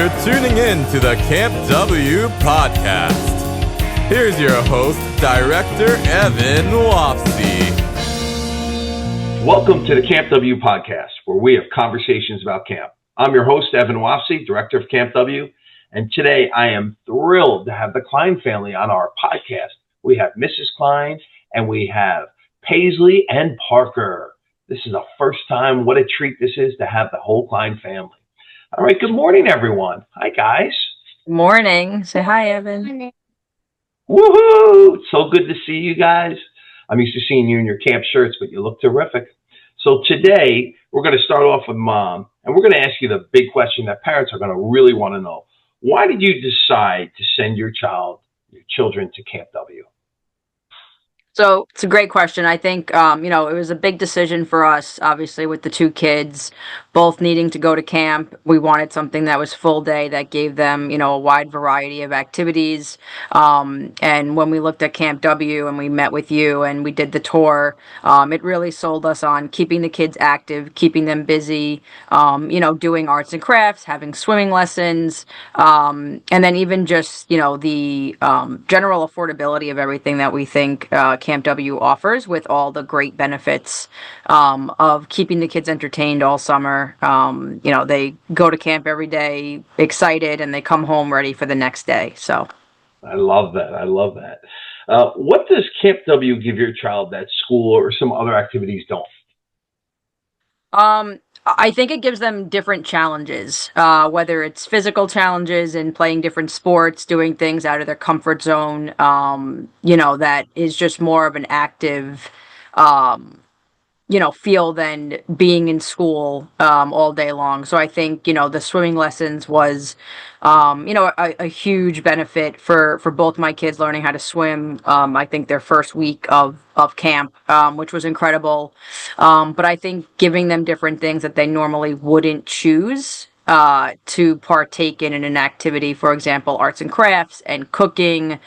You're tuning in to the Camp W podcast. Here's your host, Director Evan Wapsie. Welcome to the Camp W podcast, where we have conversations about camp. I'm your host, Evan Wapsie, Director of Camp W, and today I am thrilled to have the Klein family on our podcast. We have Mrs. Klein, and we have Paisley and Parker. This is the first time. What a treat this is to have the whole Klein family. All right, good morning, everyone. Hi, guys. Morning. Say hi, Evan. Woohoo! It's so good to see you guys. I'm used to seeing you in your camp shirts, but you look terrific. So today, we're going to start off with Mom, and we're going to ask you the big question that parents are going to really want to know. Why did you decide to send your children to Camp W? So it's a great question. I think, it was a big decision for us, obviously, with the two kids, both needing to go to camp. We wanted something that was full day that gave them, a wide variety of activities. And when we looked at Camp W and we met with you and we did the tour, it really sold us on keeping the kids active, keeping them busy, doing arts and crafts, having swimming lessons, and then even just, the general affordability of everything that we think Camp W offers, with all the great benefits of keeping the kids entertained all summer. They go to camp every day excited and they come home ready for the next day. So I love that. What does Camp W give your child that school or some other activities don't? I think it gives them different challenges, whether it's physical challenges and playing different sports, doing things out of their comfort zone, that is just more of an active, feel than being in school all day long. So I think, the swimming lessons was, a huge benefit for both my kids learning how to swim. I think their first week of camp, which was incredible. But I think giving them different things that they normally wouldn't choose to partake in an activity, for example, arts and crafts and cooking,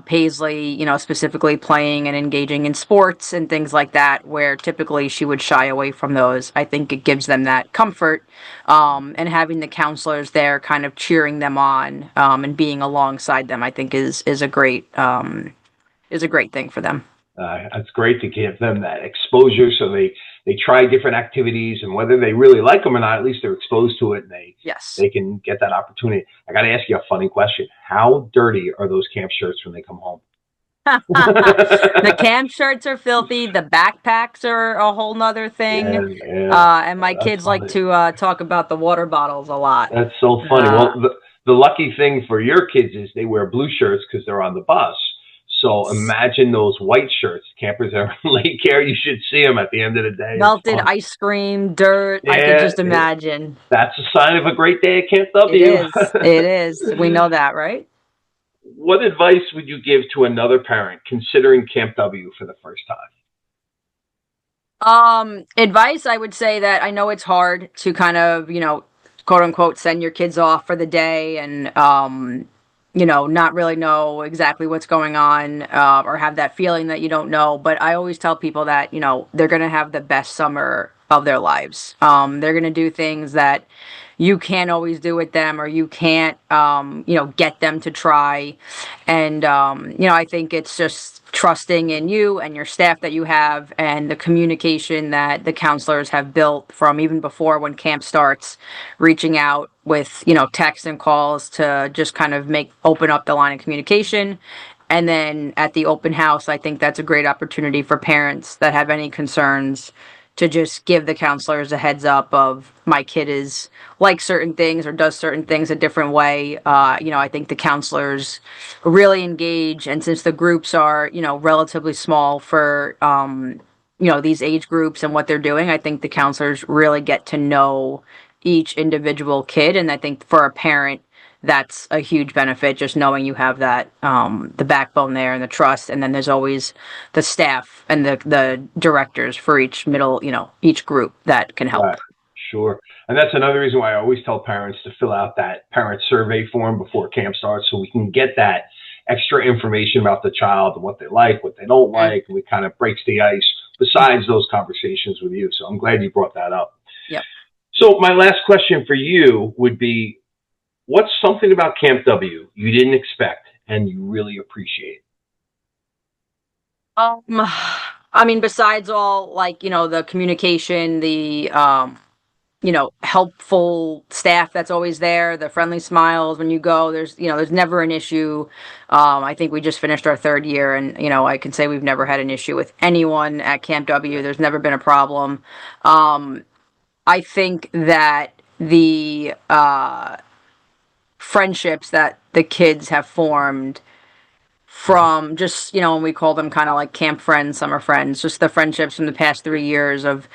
Paisley, specifically playing and engaging in sports and things like that, where typically she would shy away from those. I think it gives them that comfort, and having the counselors there kind of cheering them on, and being alongside them, I think is a great thing for them. It's great to give them that exposure so they try different activities, and whether they really like them or not, at least they're exposed to it and they can get that opportunity. I got to ask you a funny question. How dirty are those camp shirts when they come home? The camp shirts are filthy. The backpacks are a whole nother thing. Yeah. And my kids like to talk about the water bottles a lot. That's so funny. Well, the lucky thing for your kids is they wear blue shirts because they're on the bus. So imagine those white shirts. Campers are in Lake Care. You should see them at the end of the day. Melted ice cream, dirt. Yeah, I could just imagine. That's a sign of a great day at Camp W. It is. We know that, right? What advice would you give to another parent considering Camp W for the first time? Advice, I would say that I know it's hard to kind of, quote unquote, send your kids off for the day and, not really know exactly what's going on, or have that feeling that you don't know. But I always tell people that, they're going to have the best summer of their lives. They're going to do things that you can't always do with them, or you can't, get them to try. And, I think it's just trusting in you and your staff that you have, and the communication that the counselors have built from even before when camp starts, reaching out with, texts and calls to just kind of open up the line of communication. And then at the open house, I think that's a great opportunity for parents that have any concerns to just give the counselors a heads up of, my kid is like certain things or does certain things a different way. I think the counselors really engage. And since the groups are, relatively small for, these age groups and what they're doing, I think the counselors really get to know each individual kid. And I think for a parent, that's a huge benefit, just knowing you have that, the backbone there and the trust. And then there's always the staff and the directors for each each group that can help. Right. Sure. And that's another reason why I always tell parents to fill out that parent survey form before camp starts, so we can get that extra information about the child and what they like, what they don't like, and we kind of breaks the ice besides those conversations with you. So I'm glad you brought that up. Yep. So my last question for you would be, what's something about Camp W you didn't expect and you really appreciate? Um, I mean, besides all like, the communication, the helpful staff that's always there, the friendly smiles when you go, there's never an issue. I think we just finished our third year and, I can say we've never had an issue with anyone at Camp W. There's never been a problem. I think that the friendships that the kids have formed from just, and we call them kind of like camp friends, summer friends, just the friendships from the past 3 years of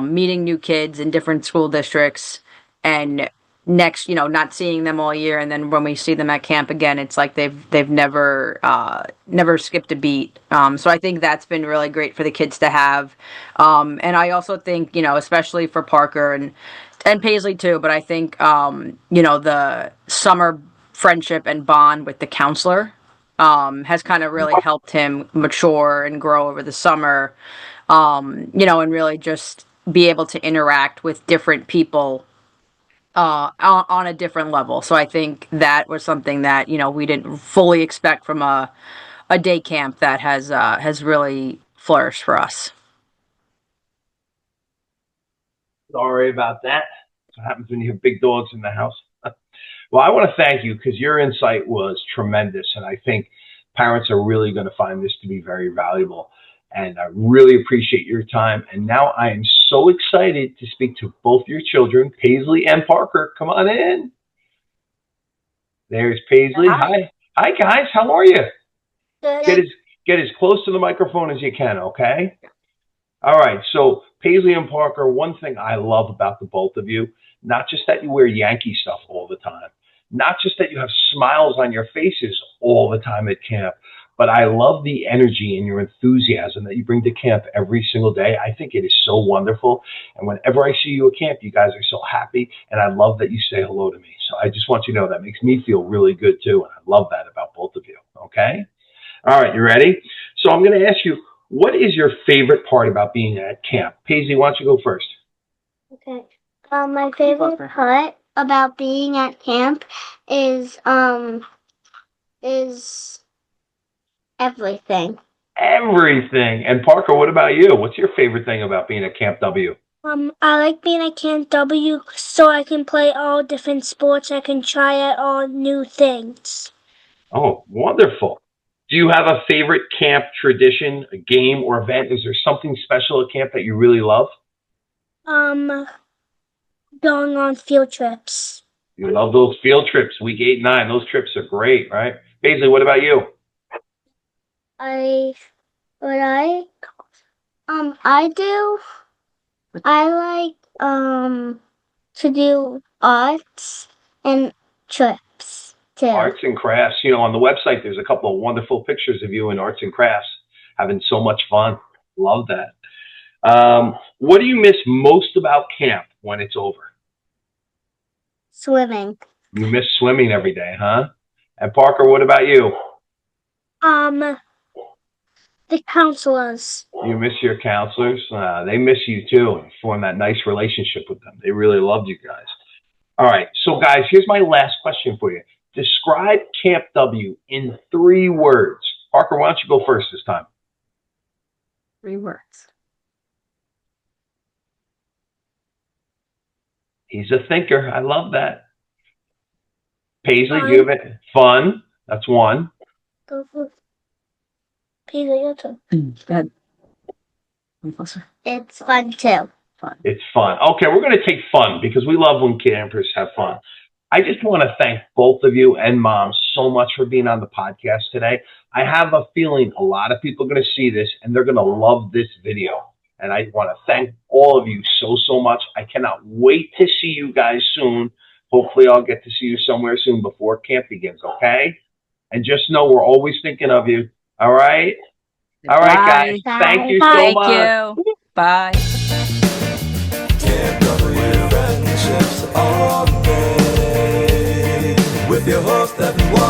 meeting new kids in different school districts and not seeing them all year. And then when we see them at camp again, it's like they've never skipped a beat. So I think that's been really great for the kids to have. And I also think, especially for Parker and Paisley too, but I think, the summer friendship and bond with the counselor has kind of really helped him mature and grow over the summer, and really just be able to interact with different people on a different level. So I think that was something that, we didn't fully expect from a day camp that has really flourished for us. Sorry about that. That's what happens when you have big dogs in the house. Well, I want to thank you because your insight was tremendous. And I think parents are really going to find this to be very valuable. And I really appreciate your time. And now I am so excited to speak to both your children, Paisley and Parker. Come on in. There's Paisley. Hi. Hi, guys. How are you? Good. Get as close to the microphone as you can, okay? All right. So Paisley and Parker, one thing I love about the both of you, not just that you wear Yankee stuff all the time, not just that you have smiles on your faces all the time at camp, but I love the energy and your enthusiasm that you bring to camp every single day. I think it is so wonderful. And whenever I see you at camp, you guys are so happy. And I love that you say hello to me. So I just want you to know that makes me feel really good too. And I love that about both of you. Okay? All right, you ready? So I'm going to ask you, what is your favorite part about being at camp? Paisley, why don't you go first? Okay. My favorite part about being at camp is everything. Everything. And Parker, what about you? What's your favorite thing about being at Camp W? I like being at Camp W so I can play all different sports. I can try out all new things. Oh, wonderful. Do you have a favorite camp tradition, a game or event? Is there something special at camp that you really love? Going on field trips. You love those field trips, week 8 and 9. Those trips are great, right? Paisley, what about you? I like to do arts and trips too. Arts and crafts. On the website, there's a couple of wonderful pictures of you in arts and crafts having so much fun. Love that. What do you miss most about camp when it's over? Swimming. You miss swimming every day, huh? And Parker, what about you? The counselors. You miss your counselors? They miss you too. And form that nice relationship with them. They really loved you guys. All right. So, guys, here's my last question for you. Describe Camp W in 3 words. Parker, why don't you go first this time? 3 words. He's a thinker. I love that. Paisley, do you have it? Fun. That's 1. Go for Paisley, your turn. Go ahead. Come closer. It's fun too. It's fun. Okay, we're going to take fun because we love when campers have fun. I just want to thank both of you and Mom so much for being on the podcast today. I have a feeling a lot of people are going to see this and they're going to love this video. And I want to thank all of you so much. I cannot wait to see you guys soon. Hopefully I'll get to see you somewhere soon before camp begins, okay? And just know we're always thinking of you. All right? All right, guys. Bye. Thank you so Thank much. you. Bye. Camp W friendships all day with your host Evan Watt.